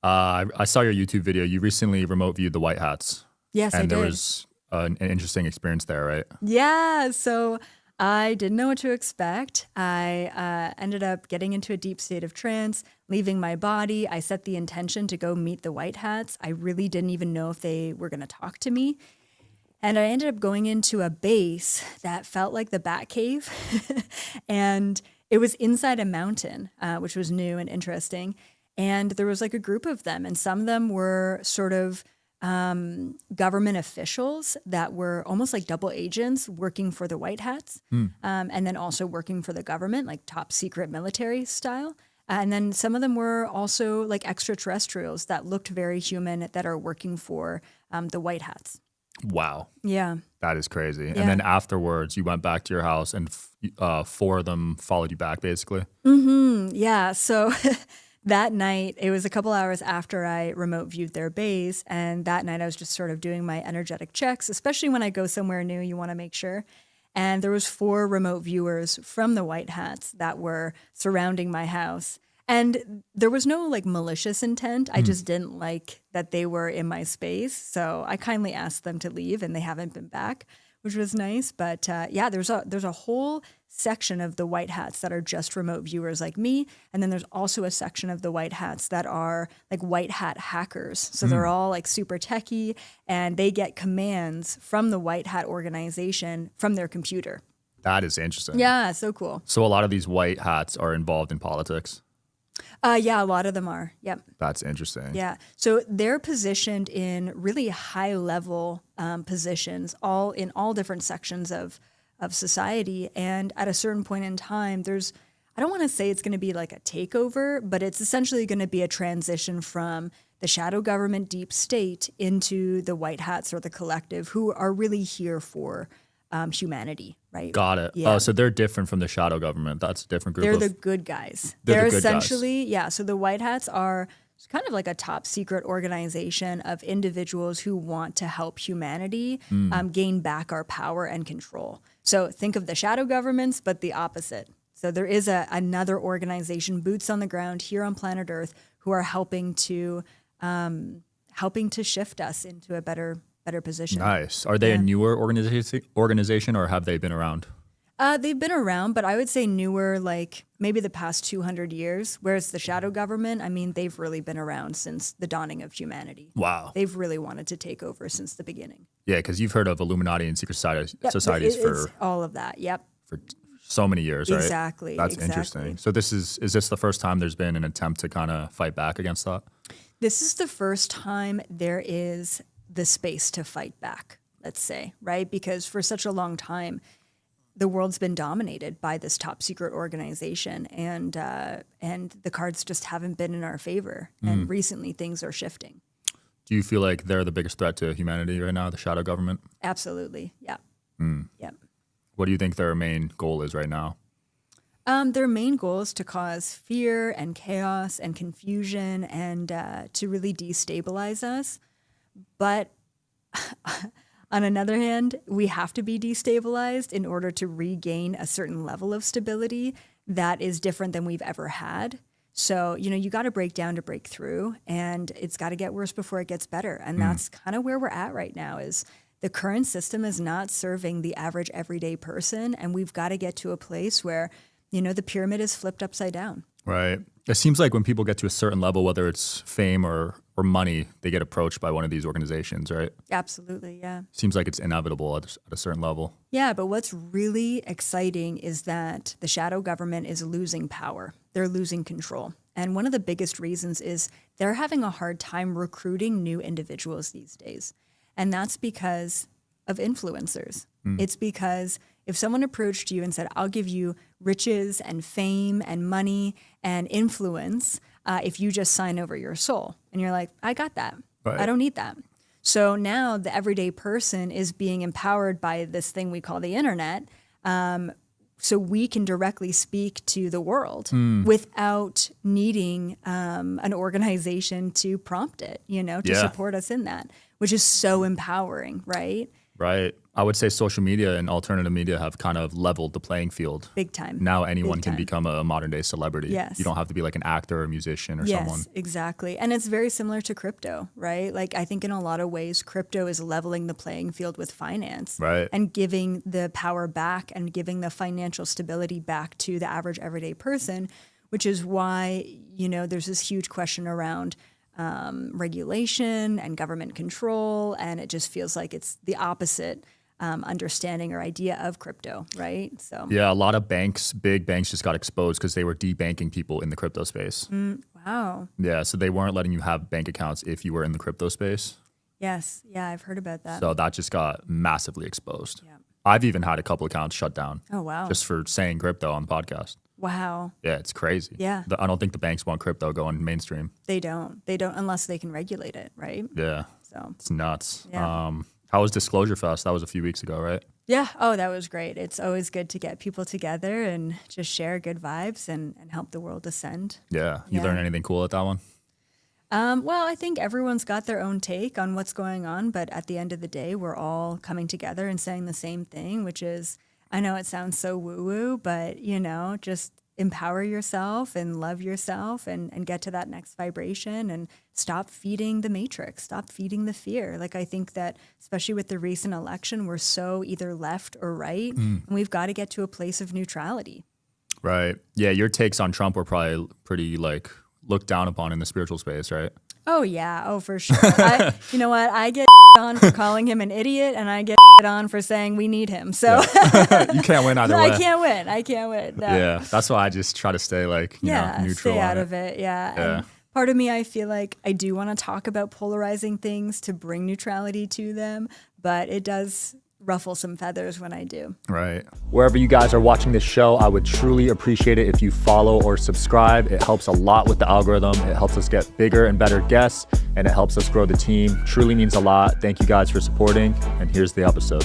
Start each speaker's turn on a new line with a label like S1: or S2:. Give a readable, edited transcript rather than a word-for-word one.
S1: I saw your YouTube video. You recently remote viewed the White Hats,
S2: Yes, I
S1: and there
S2: did.
S1: was an interesting experience there, right?
S2: Yeah, so I didn't know what to expect. I ended up getting into a deep state of trance, leaving my body. I set the intention to go meet the White Hats. I really didn't even know if they were going to talk to me. And I ended up going into a base that felt like the Batcave. And it was inside a mountain, which was new and interesting. And there was like a group of them, and some of them were sort of government officials that were almost like double agents working for the White Hats, and then also working for the government, like top secret military style. And then some of them were also like extraterrestrials that looked very human that are working for the White Hats.
S1: Wow,
S2: Yeah.
S1: that is crazy. And
S2: Yeah.
S1: then afterwards, you went back to your house, and four of them followed you back, basically.
S2: Yeah. So that night, it was a couple hours after I remote viewed their base. And that night, I was just sort of doing my energetic checks, especially when I go somewhere new, you want to make sure. And there was 4 remote viewers from the White Hats that were surrounding my house. And there was no like malicious intent. I just didn't like that they were in my space. So I kindly asked them to leave, and they haven't been back, which was nice. But yeah, there's a whole section of the White Hats that are just remote viewers like me, and then there's also a section of the White Hats that are like White Hat hackers. So they're all like super techie, and they get commands from the White Hat organization from their computer.
S1: That is interesting.
S2: Yeah, so cool.
S1: So a lot of these White Hats are involved in politics.
S2: Yeah, a lot of them are. Yep.
S1: That's interesting.
S2: Yeah. So they're positioned in really high level positions, all in all different sections of society. And at a certain point in time, I don't want to say it's going to be like a takeover, but it's essentially going to be a transition from the shadow government deep state into the White Hats or the collective, who are really here for humanity, right?
S1: Got it.
S2: Yeah.
S1: Oh, so they're different from the shadow government. That's a different group
S2: They're
S1: of
S2: the good guys.
S1: They're the
S2: They're
S1: good guys.
S2: essentially, yeah. So the White Hats are kind of like a top secret organization of individuals who want to help humanity gain back our power and control. So think of the shadow governments, but the opposite. So there is another organization, boots on the ground here on planet Earth, who are helping to shift us into a better position.
S1: Nice. Are they a newer organization, or have they been around?
S2: They've been around, but I would say newer, like maybe the past 200 years, whereas the shadow government, I mean, they've really been around since the dawning of humanity.
S1: Wow.
S2: They've really wanted to take over since the beginning.
S1: Yeah, because you've heard of Illuminati and secret
S2: Yep,
S1: societies
S2: it's all of that. Yep.
S1: for so many years, right?
S2: Exactly.
S1: That's
S2: exactly.
S1: interesting. So is this the first time there's been an attempt to kind of fight back against that?
S2: This is the first time there is the space to fight back, let's say, right? Because for such a long time, the world's been dominated by this top secret organization, and the cards just haven't been in our favor. And recently, things are shifting.
S1: Do you feel like they're the biggest threat to humanity right now, the shadow government?
S2: Absolutely, yeah, yeah.
S1: What do you think their main goal is right now?
S2: Their main goal is to cause fear and chaos and confusion, and to really destabilize us. But on another hand, we have to be destabilized in order to regain a certain level of stability that is different than we've ever had. So, you got to break down to break through, and it's got to get worse before it gets better. And that's kind of where we're at right now. Is the current system is not serving the average everyday person, and we've got to get to a place where, the pyramid is flipped upside down.
S1: Right. It seems like when people get to a certain level, whether it's fame or money, they get approached by one of these organizations, right?
S2: Absolutely, yeah.
S1: Seems like it's inevitable at a certain level.
S2: Yeah, but what's really exciting is that the shadow government is losing power. They're losing control. And one of the biggest reasons is they're having a hard time recruiting new individuals these days. And that's because of influencers. It's because if someone approached you and said, I'll give you riches and fame and money and influence if you just sign over your soul. And you're like, I got that.
S1: Right.
S2: I don't need that. So now the everyday person is being empowered by this thing we call the internet. So we can directly speak to the world without needing an organization to prompt it, to support us in that, which is so empowering, right?
S1: Right. I would say social media and alternative media have kind of leveled the playing field.
S2: Big time.
S1: Now anyone
S2: Big
S1: can
S2: time.
S1: become a modern day celebrity.
S2: Yes.
S1: You don't have to be like an actor or a musician or
S2: Yes,
S1: someone.
S2: exactly. And it's very similar to crypto, right? Like I think in a lot of ways, crypto is leveling the playing field with finance,
S1: Right.
S2: and giving the power back and giving the financial stability back to the average everyday person, which is why, there's this huge question around regulation and government control. And it just feels like it's the opposite understanding or idea of crypto, right? So,
S1: Yeah, a lot of big banks just got exposed because they were debanking people in the crypto space.
S2: wow.
S1: Yeah, so they weren't letting you have bank accounts if you were in the crypto space.
S2: Yes. Yeah, I've heard about that.
S1: So that just got massively exposed.
S2: Yeah.
S1: I've even had a couple accounts shut down
S2: Oh, wow.
S1: just for saying crypto on the podcast.
S2: Wow.
S1: Yeah, it's crazy.
S2: Yeah.
S1: I don't think the banks want crypto going mainstream.
S2: They don't unless they can regulate it, right?
S1: Yeah,
S2: So,
S1: it's nuts.
S2: Yeah.
S1: How was Disclosure Fest? That was a few weeks ago, right?
S2: yeah. Oh, that was great. It's always good to get people together and just share good vibes and help the world ascend.
S1: Yeah. You
S2: Yeah.
S1: learn anything cool at that one?
S2: Well, I think everyone's got their own take on what's going on, but at the end of the day, we're all coming together and saying the same thing, which is, I know it sounds so woo-woo, but, just empower yourself and love yourself and get to that next vibration and stop feeding the matrix, stop feeding the fear. Like, I think that, especially with the recent election, we're so either left or right, and we've got to get to a place of neutrality.
S1: Right. Yeah, your takes on Trump were probably pretty looked down upon in the spiritual space, right?
S2: Oh, yeah. Oh, for sure. You know what? I get on for calling him an idiot, and I get on for saying we need him. So
S1: You can't win either way.
S2: I can't win. No.
S1: Yeah, that's why I just try to stay neutral
S2: stay
S1: on
S2: out
S1: it.
S2: of it. Yeah.
S1: Yeah.
S2: And part of me, I feel like I do want to talk about polarizing things to bring neutrality to them, but it does ruffle some feathers when I do.
S1: Right.
S3: Wherever you guys are watching this show, I would truly appreciate it if you follow or subscribe. It helps a lot with the algorithm. It helps us get bigger and better guests, and it helps us grow the team. Truly means a lot. Thank you guys for supporting, and here's the episode.